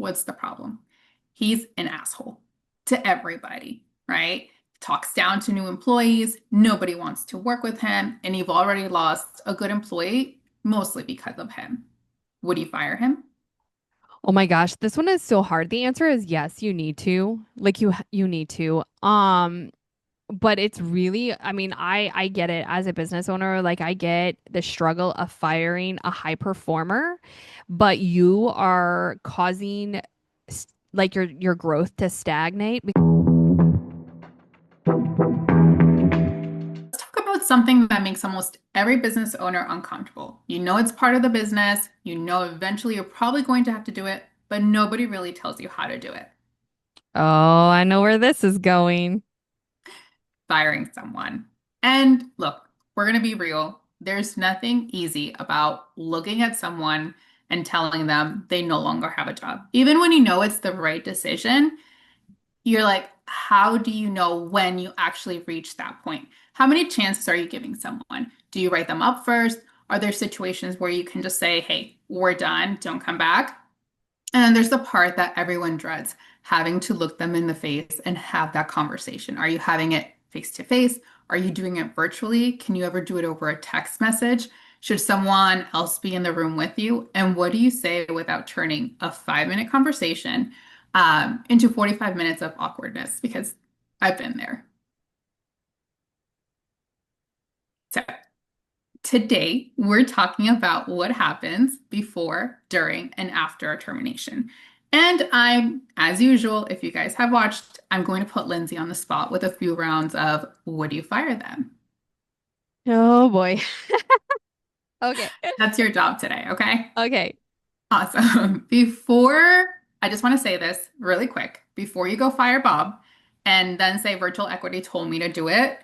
What's the problem? He's an asshole to everybody, right? Talks down to new employees. Nobody wants to work with him. And you've already lost a good employee, mostly because of him. Would you fire him? Oh my gosh, this one is so hard. The answer is yes, you need to. Like you need to. But it's really, I mean, I get it as a business owner, like I get the struggle of firing a high performer, but you are causing like your growth to stagnate. Let's talk about something that makes almost every business owner uncomfortable. You know it's part of the business, you know eventually you're probably going to have to do it, but nobody really tells you how to do it. Oh, I know where this is going. Firing someone. And look, we're going to be real. There's nothing easy about looking at someone and telling them they no longer have a job. Even when you know it's the right decision, you're like, how do you know when you actually reach that point? How many chances are you giving someone? Do you write them up first? Are there situations where you can just say, hey, we're done, don't come back? And then there's the part that everyone dreads, having to look them in the face and have that conversation. Are you having it face to face? Are you doing it virtually? Can you ever do it over a text message? Should someone else be in the room with you? And what do you say without turning a 5 minute conversation into 45 minutes of awkwardness? Because I've been there. So today, we're talking about what happens before, during, and after a termination. And as usual, if you guys have watched, I'm going to put Lindsay on the spot with a few rounds of would you fire them? Oh boy. Okay. That's your job today, okay? Okay. Awesome. I just want to say this really quick. Before you go fire Bob and then say virtual equity told me to do it,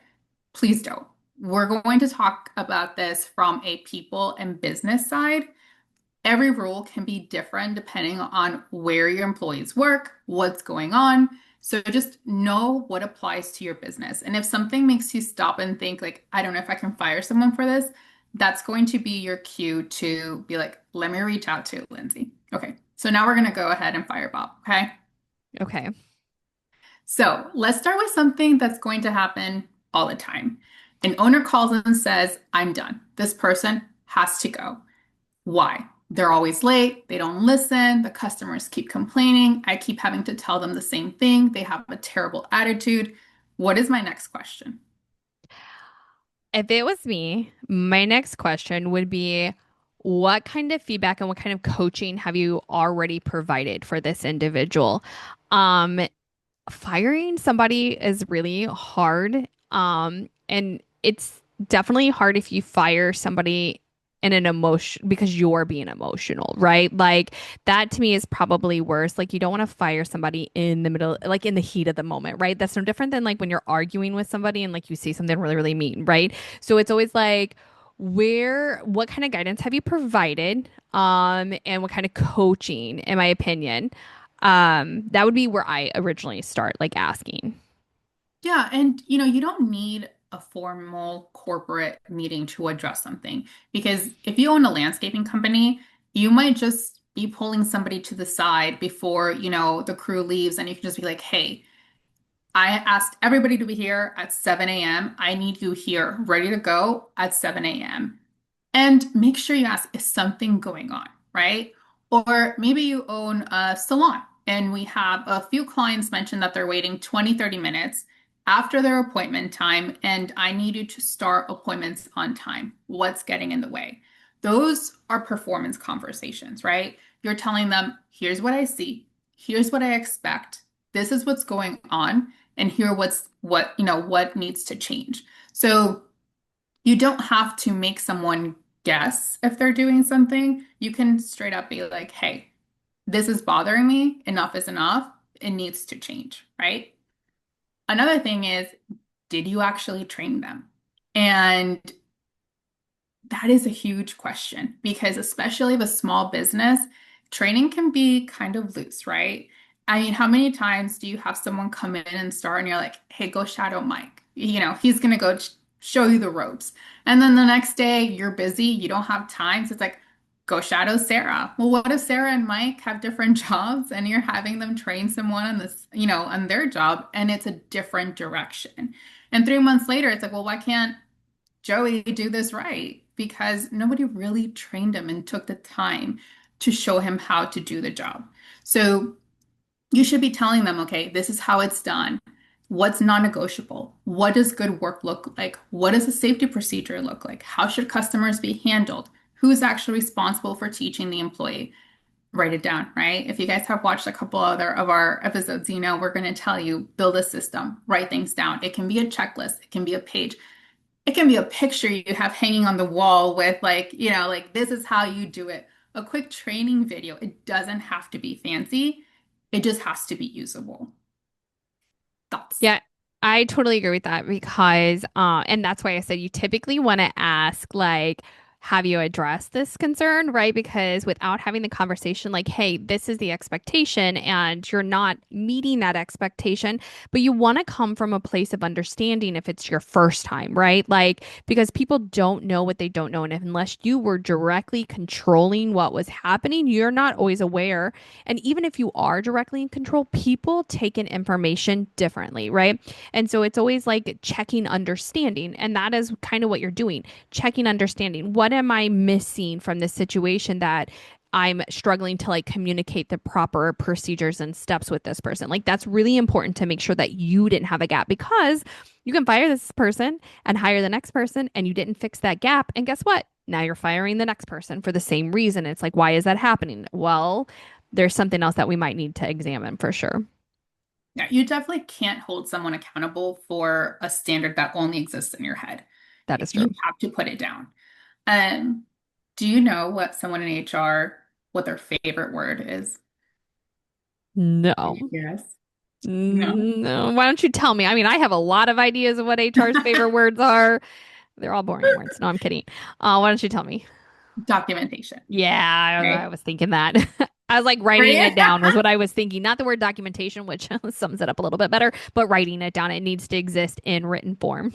please don't. We're going to talk about this from a people and business side. Every rule can be different depending on where your employees work, what's going on. So just know what applies to your business. And if something makes you stop and think like, I don't know if I can fire someone for this, that's going to be your cue to be like, let me reach out to Lindsay. Okay. So now we're going to go ahead and fire Bob. Okay. Okay. So let's start with something that's going to happen all the time. An owner calls and says, I'm done. This person has to go. Why? They're always late. They don't listen. The customers keep complaining. I keep having to tell them the same thing. They have a terrible attitude. What is my next question? If it was me, my next question would be, what kind of feedback and what kind of coaching have you already provided for this individual? Um, Firing somebody is really hard. And it's definitely hard if you fire somebody in an emotion because you're being emotional, right? Like that to me is probably worse. Like you don't want to fire somebody in the middle, like in the heat of the moment, right? That's no different than like when you're arguing with somebody and like you say something really, really mean, right? So it's always like, what kind of guidance have you provided? And what kind of coaching, in my opinion? That would be where I originally start, like asking. Yeah, and you don't need a formal corporate meeting to address something because if you own a landscaping company, you might just be pulling somebody to the side before, the crew leaves and you can just be like, "Hey, I asked everybody to be here at 7 a.m. I need you here, ready to go at 7 a.m." And make sure you ask, is something going on, right? Or maybe you own a salon and we have a few clients mention that they're waiting 20, 30 minutes after their appointment time, and I need you to start appointments on time. What's getting in the way? Those are performance conversations, right? You're telling them, here's what I see, here's what I expect, this is what's going on, and here what needs to change. So you don't have to make someone guess if they're doing something. You can straight up be like, hey, this is bothering me. Enough is enough. It needs to change, right? Another thing is, did you actually train them? And that is a huge question because, especially with small business, training can be kind of loose, right? I mean, how many times do you have someone come in and start and you're like, hey, go shadow Mike? He's going to go show you the ropes. And then the next day you're busy, you don't have time. So it's like, go shadow Sarah. Well, what if Sarah and Mike have different jobs and you're having them train someone on this, on their job and it's a different direction? And 3 months later, it's like, well, why can't Joey do this right? Because nobody really trained him and took the time to show him how to do the job. So you should be telling them, okay, this is how it's done. What's non-negotiable? What does good work look like? What does a safety procedure look like? How should customers be handled? Who's actually responsible for teaching the employee? Write it down, right? If you guys have watched a couple other of our episodes, we're going to tell you build a system, write things down. It can be a checklist, it can be a page, it can be a picture you have hanging on the wall with like this is how you do it. A quick training video. It doesn't have to be fancy. It just has to be usable. Thoughts? Yeah, I totally agree with that because, and that's why I said you typically want to ask, like, have you addressed this concern, right? Because without having the conversation, like, hey, this is the expectation, and you're not meeting that expectation, but you want to come from a place of understanding if it's your first time, right? Like, because people don't know what they don't know. And unless you were directly controlling what was happening, you're not always aware. And even if you are directly in control, people take in information differently, right? And so it's always like checking understanding. And that is kind of what you're doing, checking understanding. What am I missing from this situation that I'm struggling to like communicate the proper procedures and steps with this person? Like, that's really important to make sure that you didn't have a gap because you can fire this person and hire the next person and you didn't fix that gap. And guess what? Now you're firing the next person for the same reason. It's like, why is that happening? Well, there's something else that we might need to examine for sure. Yeah, you definitely can't hold someone accountable for a standard that only exists in your head. That is You true. have to put it down. Um, do you know what someone in HR, what their favorite word is? No. Yes. No. No. Why don't you tell me? I mean, I have a lot of ideas of what HR's favorite words are. They're all boring words. No, I'm kidding. Why don't you tell me? Documentation. Yeah, I Okay. was thinking that. I was like writing Right? it down was what I was thinking. Not the word documentation, which sums it up a little bit better, but writing it down. It needs to exist in written form.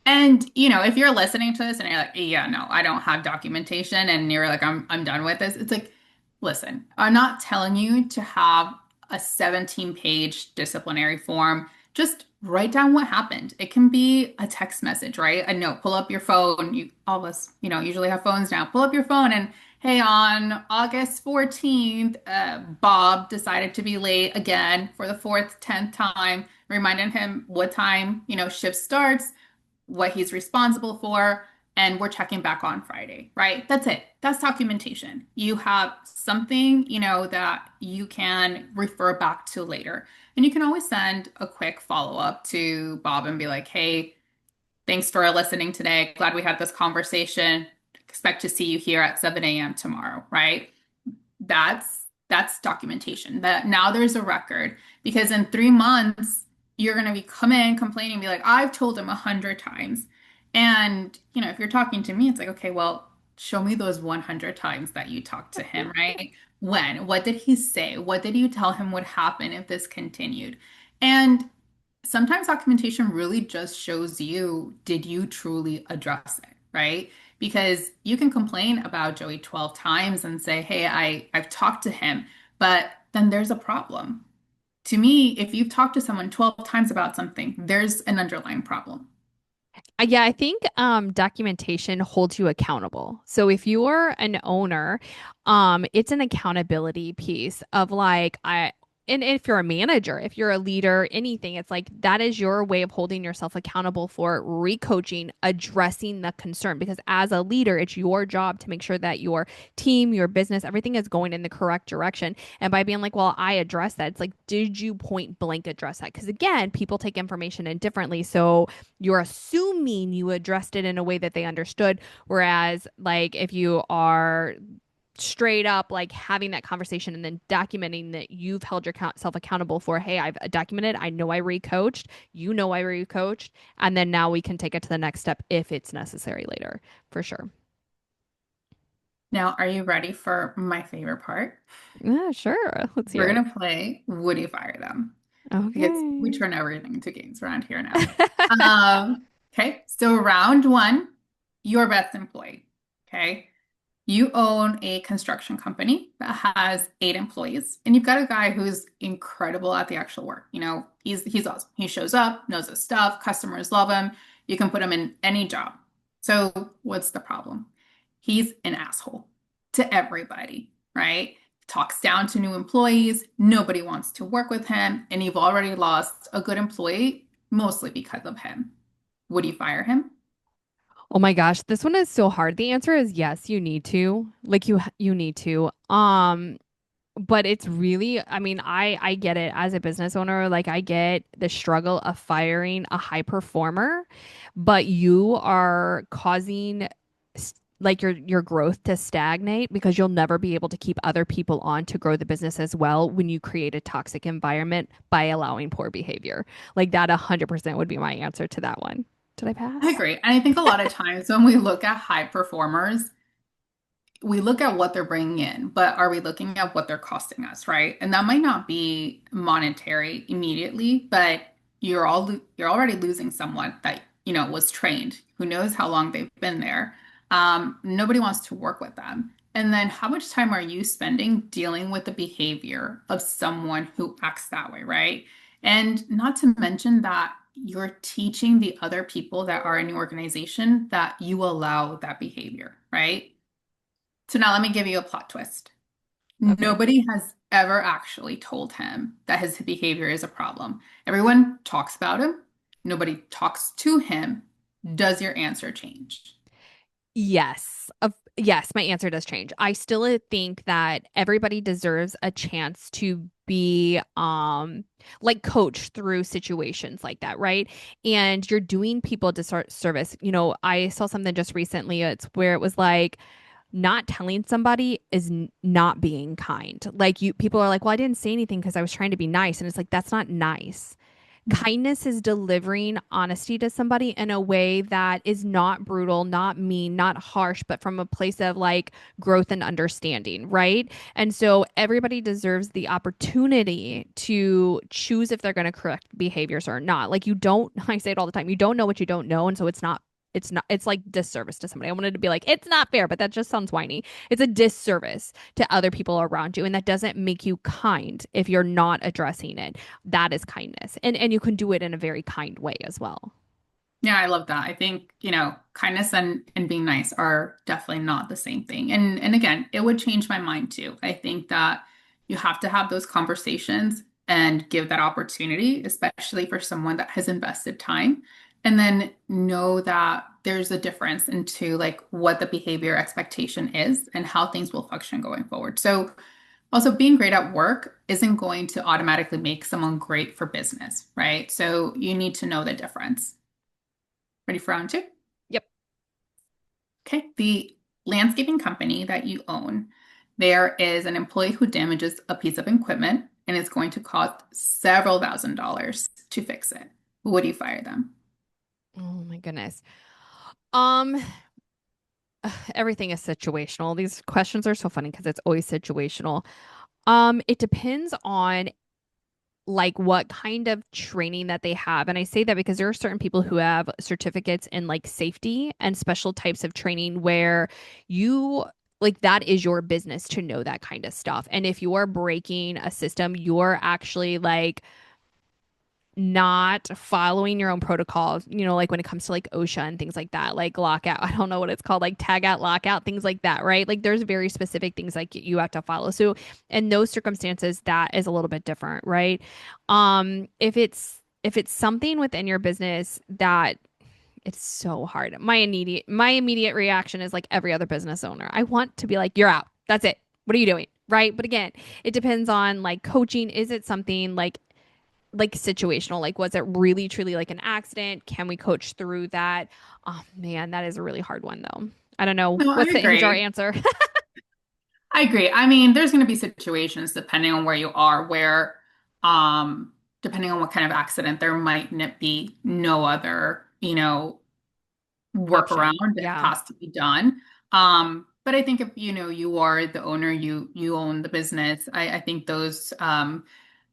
And if you're listening to this and you're like, yeah, no, I don't have documentation, and you're like, I'm done with this. It's like, listen, I'm not telling you to have a 17-page disciplinary form. Just write down what happened. It can be a text message, right? A note. Pull up your phone. All of us, usually have phones now. Pull up your phone and hey, on August 14th, Bob decided to be late again for the fourth, 10th time. Reminding him what time, shift starts, what he's responsible for, and we're checking back on Friday, right? That's it. That's documentation. You have something, that you can refer back to later. And you can always send a quick follow-up to Bob and be like, hey, thanks for listening today. Glad we had this conversation. Expect to see you here at 7 a.m. tomorrow, right? That's documentation. That now there's a record because in 3 months you're going to be coming complaining and be like, I've told him 100 times. And if you're talking to me, it's like, okay, well, show me those 100 times that you talked to him, right? When? What did he say? What did you tell him would happen if this continued? And sometimes documentation really just shows you, did you truly address it, right? Because you can complain about Joey 12 times and say, hey, I've talked to him, but then there's a problem. To me, if you've talked to someone 12 times about something, there's an underlying problem. Yeah, I think documentation holds you accountable. So if you're an owner, it's an accountability piece of like and if you're a manager, if you're a leader, anything, it's like that is your way of holding yourself accountable for recoaching, addressing the concern. Because as a leader, it's your job to make sure that your team, your business, everything is going in the correct direction. And by being like, well, I address that, it's like, did you point blank address that? Because again, people take information in differently. So you're assuming you addressed it in a way that they understood. Whereas, like, if you are straight up like having that conversation and then documenting that you've held yourself accountable for, hey, I've documented, I know I recoached, you know I recoached, and then now we can take it to the next step if it's necessary later, for sure. Now, are you ready for my favorite part? Yeah, sure. Let's We're hear it. gonna play Would You Fire Them? Because we Okay. turn everything into games around here now. Okay, so round one, your best employee. Okay. You own a construction company that has 8 employees, and you've got a guy who's incredible at the actual work. He's awesome. He shows up, knows his stuff, customers love him. You can put him in any job. So what's the problem? He's an asshole to everybody, right? Talks down to new employees. Nobody wants to work with him, and you've already lost a good employee mostly because of him. Would you fire him? Oh my gosh, this one is so hard. The answer is yes, you need to. Like you need to. But it's really, I mean, I get it as a business owner, like I get the struggle of firing a high performer, but you are causing like your growth to stagnate because you'll never be able to keep other people on to grow the business as well when you create a toxic environment by allowing poor behavior. Like that 100% would be my answer to that one. Did I I pass? agree. And I think a lot of times when we look at high performers, we look at what they're bringing in, but are we looking at what they're costing us, right? And that might not be monetary immediately, but you're already losing someone that, was trained, who knows how long they've been there. Nobody wants to work with them. And then how much time are you spending dealing with the behavior of someone who acts that way, right? And not to mention that you're teaching the other people that are in your organization that you allow that behavior, right? So now let me give you a plot twist. Okay. Nobody has ever actually told him that his behavior is a problem. Everyone talks about him. Nobody talks to him. Does your answer change? Yes. Yes, my answer does change. I still think that everybody deserves a chance to be like coached through situations like that, right? And you're doing people a disservice. I saw something just recently. It's where it was like not telling somebody is not being kind. Like people are like, "Well, I didn't say anything because I was trying to be nice." And it's like that's not nice. Kindness is delivering honesty to somebody in a way that is not brutal, not mean, not harsh, but from a place of like growth and understanding, right? And so everybody deserves the opportunity to choose if they're going to correct behaviors or not. Like you don't, I say it all the time, you don't know what you don't know. And so it's like disservice to somebody. I wanted to be like, it's not fair, but that just sounds whiny. It's a disservice to other people around you. And that doesn't make you kind if you're not addressing it. That is kindness. And you can do it in a very kind way as well. Yeah, I love that. I think, kindness and being nice are definitely not the same thing. And again, it would change my mind too. I think that you have to have those conversations and give that opportunity, especially for someone that has invested time, and then know that there's a difference into like what the behavior expectation is and how things will function going forward. So also being great at work isn't going to automatically make someone great for business, right? So you need to know the difference. Ready for round two? Yep. Okay. The landscaping company that you own, there is an employee who damages a piece of equipment and it's going to cost several $1,000s to fix it. Would you fire them? Oh my goodness. Um, Everything is situational. These questions are so funny because it's always situational. It depends on like what kind of training that they have. And I say that because there are certain people who have certificates in like safety and special types of training where you like that is your business to know that kind of stuff. And if you are breaking a system, you're actually like not following your own protocols, like when it comes to like OSHA and things like that, like lockout, I don't know what it's called, like tag out, lockout, things like that, right? Like there's very specific things like you have to follow. So in those circumstances, that is a little bit different, right? If it's something within your business that it's so hard. My immediate reaction is like every other business owner. I want to be like, you're out. That's it. What are you doing? Right. But again, it depends on like coaching. Is it something like situational? Like, was it really truly like an accident? Can we coach through that? Oh man, that is a really hard one though. I don't know. No, I What's the HR agree. answer? I agree. I mean, there's going to be situations depending on where you are, where, depending on what kind of accident, there might not be no other, Option. workaround that Yeah. has to be done. But I think if you are the owner, you own the business. I think those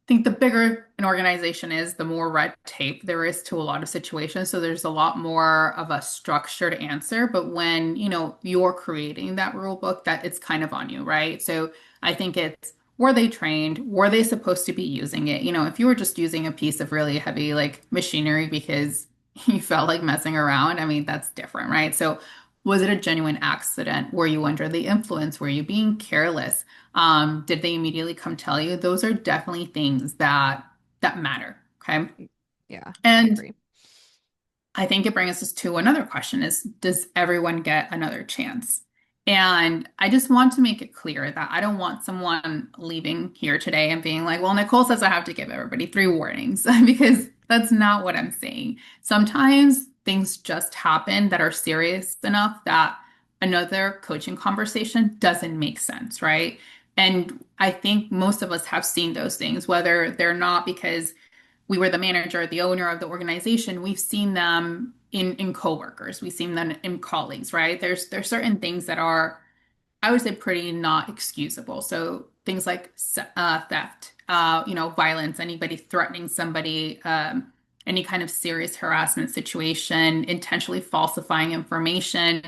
think the bigger an organization is, the more red tape there is to a lot of situations. So there's a lot more of a structured answer. But when, you're creating that rule book, that it's kind of on you, right? So I think it's, were they trained? Were they supposed to be using it? If you were just using a piece of really heavy like machinery because you felt like messing around, I mean, that's different, right? So was it a genuine accident? Were you under the influence? Were you being careless? Did they immediately come tell you? Those are definitely things that matter. Okay. Yeah, I And agree. I think it brings us to another question is, does everyone get another chance? And I just want to make it clear that I don't want someone leaving here today and being like, well, Nicole says I have to give everybody 3 warnings because that's not what I'm saying. Sometimes things just happen that are serious enough that another coaching conversation doesn't make sense, right? And I think most of us have seen those things, whether they're not because we were the manager, the owner of the organization, we've seen them in coworkers, we've seen them in colleagues, right? There's certain things that are, I would say, pretty not excusable. So things like theft, violence, anybody threatening somebody, any kind of serious harassment situation, intentionally falsifying information.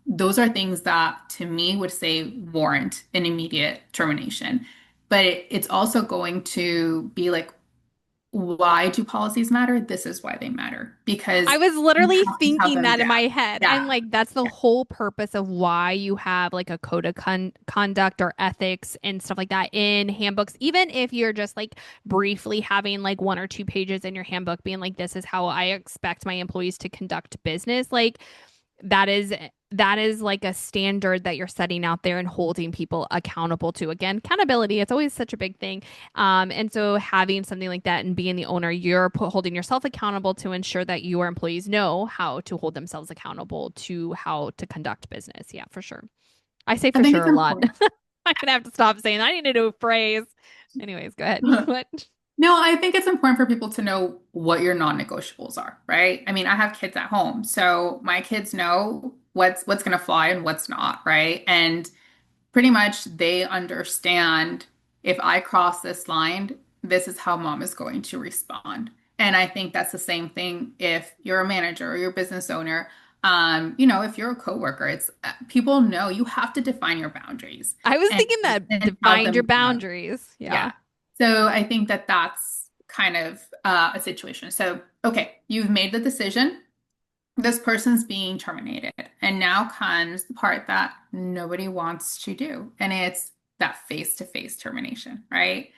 Those are things that, to me, would say warrant an immediate termination. But it's also going to be like, why do policies matter? This is why they matter I because was you literally have to have thinking them that in my down. head. Yeah. I'm like, that's the Yeah. whole purpose of why you have like a code of conduct or ethics and stuff like that in handbooks. Even if you're just like briefly having like 1 or 2 pages in your handbook being like, this is how I expect my employees to conduct business. Like, that is that is like a standard that you're setting out there and holding people accountable to. Again, accountability, it's always such a big thing. And so having something like that and being the owner, you're holding yourself accountable to ensure that your employees know how to hold themselves accountable to how to conduct business. Yeah, for sure. I say I for think sure it's a lot. important. I'm gonna have to stop saying that. I need to do a phrase. Anyways, go ahead. What? No, I think it's important for people to know what your non-negotiables are, right? I mean, I have kids at home, so my kids know what's going to fly and what's not, right? And pretty much they understand if I cross this line, this is how mom is going to respond. And I think that's the same thing if you're a manager or you're a business owner. If you're a coworker, it's people know you have to define your boundaries I was and, thinking that and have defined your them know. boundaries. Yeah. Yeah. So I think that that's kind of a situation. So, okay, you've made the decision. This person's being terminated. And now comes the part that nobody wants to do, and it's that face-to-face termination, right?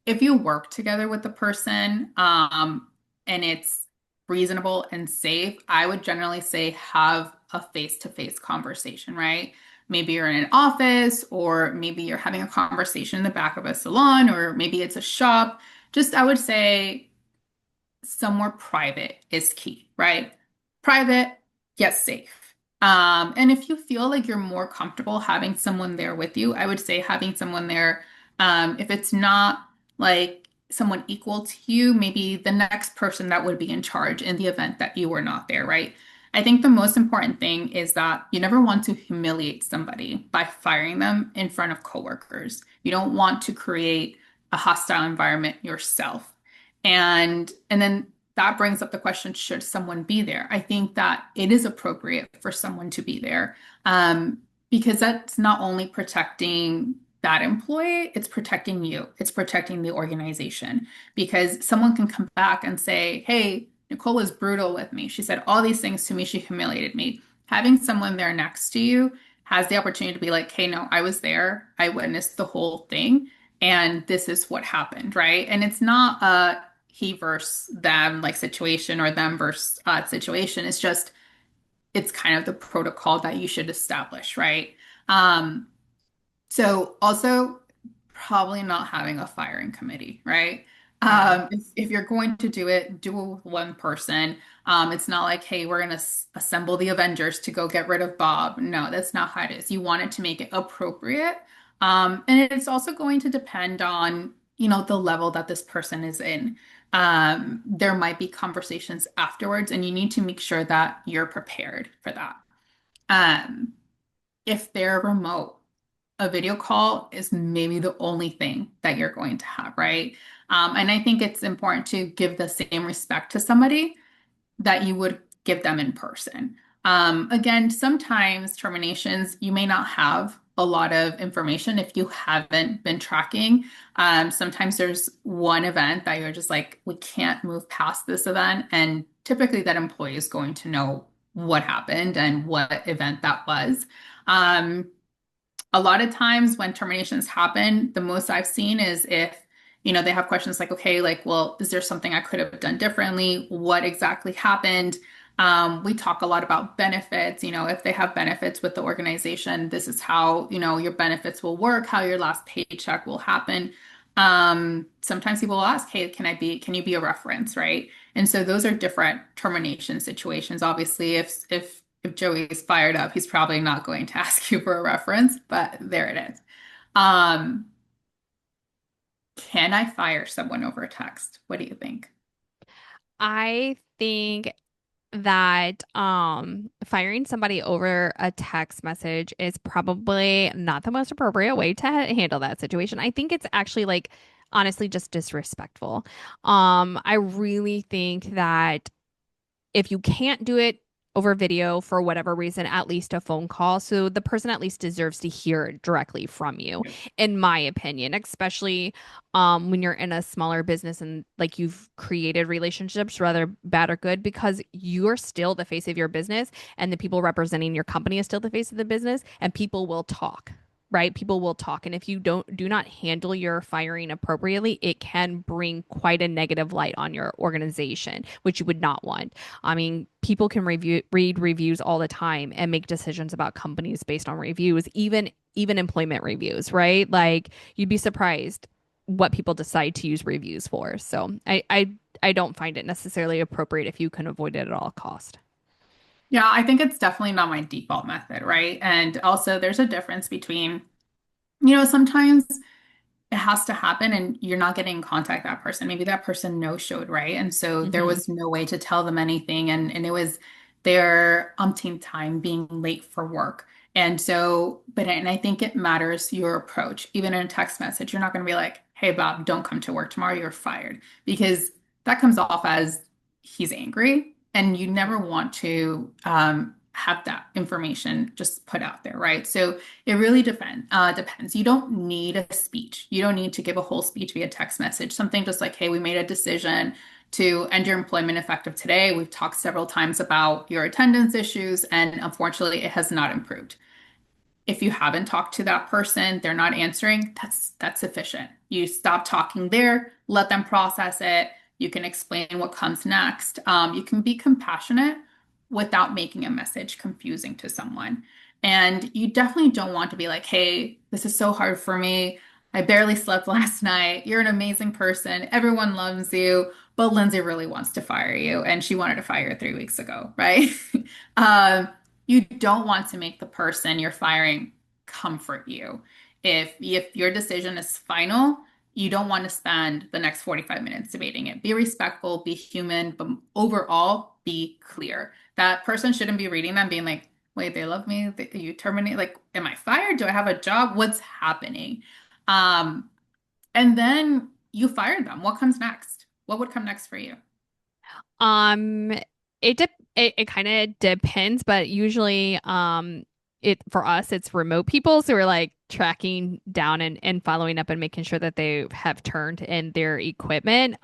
If you work together with the person, and it's reasonable and safe, I would generally say have a face-to-face conversation, right? Maybe you're in an office, or maybe you're having a conversation in the back of a salon, or maybe it's a shop. Just, I would say somewhere private is key, right? Private, yet safe. And if you feel like you're more comfortable having someone there with you, I would say having someone there, if it's not like someone equal to you, maybe the next person that would be in charge in the event that you were not there, right? I think the most important thing is that you never want to humiliate somebody by firing them in front of coworkers. You don't want to create a hostile environment yourself. And then that brings up the question, should someone be there? I think that it is appropriate for someone to be there, because that's not only protecting that employee, it's protecting you, it's protecting the organization. Because someone can come back and say, hey, Nicole was brutal with me. She said all these things to me. She humiliated me. Having someone there next to you has the opportunity to be like, hey, no, I was there. I witnessed the whole thing. And this is what happened, right? And it's not a he versus them like situation or them versus situation. It's just, it's kind of the protocol that you should establish, right? Um, so also probably not having a firing committee, right? Yeah. If you're going to do it, do it with one person. It's not like, hey, we're going to assemble the Avengers to go get rid of Bob. No, that's not how it is. You want it to make it appropriate. And it's also going to depend on, the level that this person is in. There might be conversations afterwards, and you need to make sure that you're prepared for that. Um, if they're remote, a video call is maybe the only thing that you're going to have, right? And I think it's important to give the same respect to somebody that you would give them in person. Again, sometimes terminations, you may not have a lot of information if you haven't been tracking. Sometimes there's one event that you're just like, we can't move past this event. And typically that employee is going to know what happened and what event that was. Um, a lot of times when terminations happen, the most I've seen is if, they have questions like, okay, like, well, is there something I could have done differently? What exactly happened? We talk a lot about benefits. If they have benefits with the organization, this is how, your benefits will work, how your last paycheck will happen. Sometimes people will ask, hey, can you be a reference, right? And so those are different termination situations. Obviously, if Joey is fired up, he's probably not going to ask you for a reference, but there it is. Um, can I fire someone over text? What do you think? I think that firing somebody over a text message is probably not the most appropriate way to handle that situation. I think it's actually like honestly just disrespectful. I really think that if you can't do it over video for whatever reason, at least a phone call. So the person at least deserves to hear it directly from you, Yeah. in my opinion, especially when you're in a smaller business and like you've created relationships, whether bad or good, because you're still the face of your business and the people representing your company is still the face of the business and people will talk. Right? People will talk. And if you do not handle your firing appropriately, it can bring quite a negative light on your organization, which you would not want. I mean, people can read reviews all the time and make decisions about companies based on reviews, even employment reviews, right? Like you'd be surprised what people decide to use reviews for. So I don't find it necessarily appropriate if you can avoid it at all cost. Yeah, I think it's definitely not my default method, right? And also, there's a difference between, sometimes it has to happen and you're not getting in contact with that person. Maybe that person no showed, right? And so there Hmm. was no way to tell them anything. And it was their umpteenth time being late for work. And so, and I think it matters your approach. Even in a text message, you're not going to be like, hey, Bob, don't come to work tomorrow. You're fired. Because that comes off as he's angry. And you never want to have that information just put out there, right? So it really depends. You don't need a speech. You don't need to give a whole speech via text message. Something just like, hey, we made a decision to end your employment effective today. We've talked several times about your attendance issues, and unfortunately, it has not improved. If you haven't talked to that person, they're not answering, that's sufficient. You stop talking there, let them process it. You can explain what comes next. You can be compassionate without making a message confusing to someone. And you definitely don't want to be like, hey, this is so hard for me. I barely slept last night. You're an amazing person. Everyone loves you. But Lindsay really wants to fire you, and she wanted to fire you 3 weeks ago, right? um, you don't want to make the person you're firing comfort you. If your decision is final, you don't want to spend the next 45 minutes debating it. Be respectful, be human, but overall, be clear. That person shouldn't be reading them being like, wait, they love me. You terminate, like, am I fired? Do I have a job? What's happening? Um, and then you fire them. What comes next? What would come next for you? Um, it kind of depends, but usually, it for us, it's remote people, so we're like tracking down and following up and making sure that they have turned in their equipment.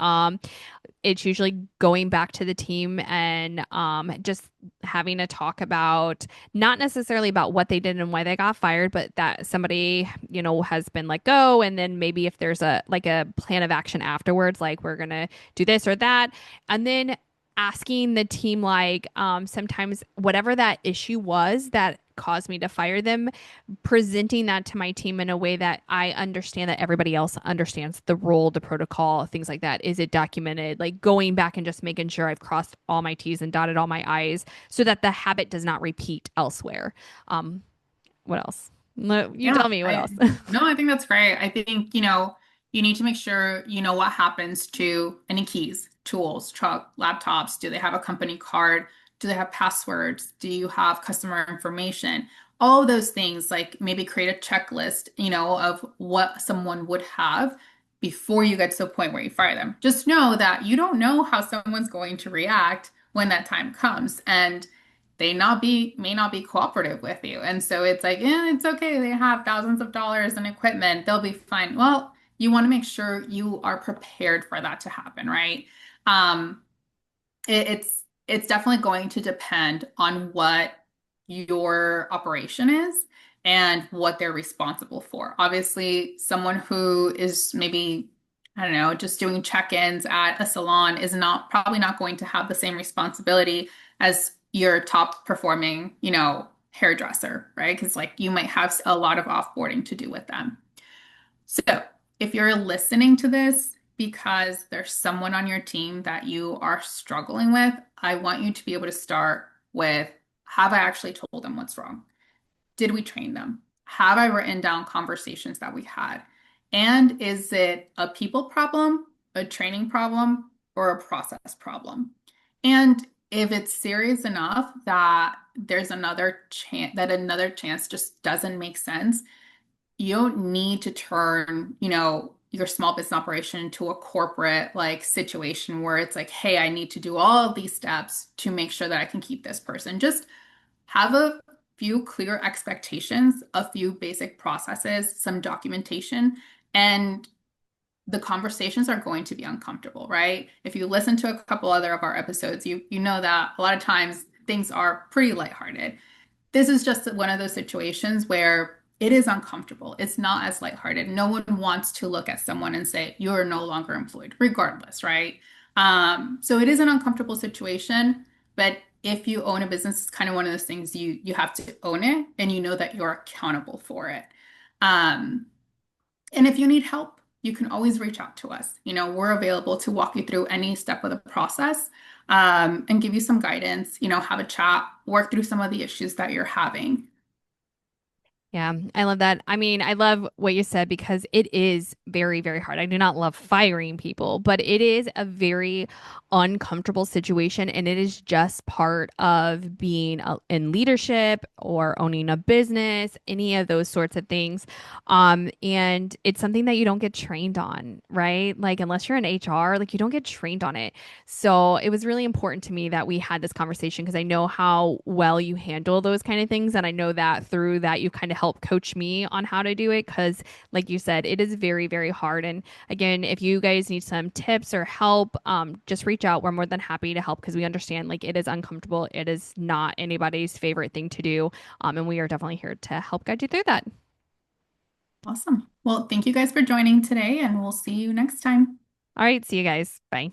It's usually going back to the team and just having a talk about not necessarily about what they did and why they got fired, but that somebody, has been let go, and then maybe if there's a like a plan of action afterwards, like we're gonna do this or that, and then asking the team like sometimes whatever that issue was that caused me to fire them, presenting that to my team in a way that I understand that everybody else understands the role, the protocol, things like that. Is it documented? Like going back and just making sure I've crossed all my T's and dotted all my I's so that the habit does not repeat elsewhere. What else? No, you Yeah, tell me what else. I think that's great. I think, you need to make sure you know what happens to any keys, tools, truck, laptops. Do they have a company card? Do they have passwords? Do you have customer information? all of those things, like maybe create a checklist, of what someone would have before you get to the point where you fire them. Just know that you don't know how someone's going to react when that time comes, and they not be may not be cooperative with you. And so it's like, yeah, it's okay. They have thousands of dollars in equipment. They'll be fine. Well, you want to make sure you are prepared for that to happen, right? Um, it's definitely going to depend on what your operation is and what they're responsible for. Obviously, someone who is maybe, I don't know, just doing check-ins at a salon is not probably not going to have the same responsibility as your top performing, hairdresser, right? Because like you might have a lot of offboarding to do with them. So, if you're listening to this because there's someone on your team that you are struggling with, I want you to be able to start with, have I actually told them what's wrong? Did we train them? Have I written down conversations that we had? And is it a people problem, a training problem, or a process problem? And if it's serious enough that there's another chance just doesn't make sense, you don't need to turn, your small business operation into a corporate like situation where it's like, hey, I need to do all of these steps to make sure that I can keep this person. Just have a few clear expectations, a few basic processes, some documentation, and the conversations are going to be uncomfortable, right? If you listen to a couple other of our episodes, you know that a lot of times things are pretty lighthearted. This is just one of those situations where it is uncomfortable. It's not as lighthearted. No one wants to look at someone and say, you're no longer employed, regardless, right? So it is an uncomfortable situation, but if you own a business, it's kind of one of those things you have to own it and you know that you're accountable for it. Um, and if you need help, you can always reach out to us. We're available to walk you through any step of the process, and give you some guidance, have a chat, work through some of the issues that you're having. Yeah, I love that. I mean, I love what you said because it is very, very hard. I do not love firing people, but it is a very uncomfortable situation. And it is just part of being in leadership or owning a business, any of those sorts of things. And it's something that you don't get trained on, right? Like, unless you're in HR, like, you don't get trained on it. So it was really important to me that we had this conversation because I know how well you handle those kind of things. And I know that through that, you kind of help coach me on how to do it. Because, like you said, it is very, very hard. And again, if you guys need some tips or help, just reach out. We're more than happy to help because we understand like it is uncomfortable. It is not anybody's favorite thing to do. And we are definitely here to help guide you through that. Awesome. Well, thank you guys for joining today, and we'll see you next time. All right. See you guys. Bye.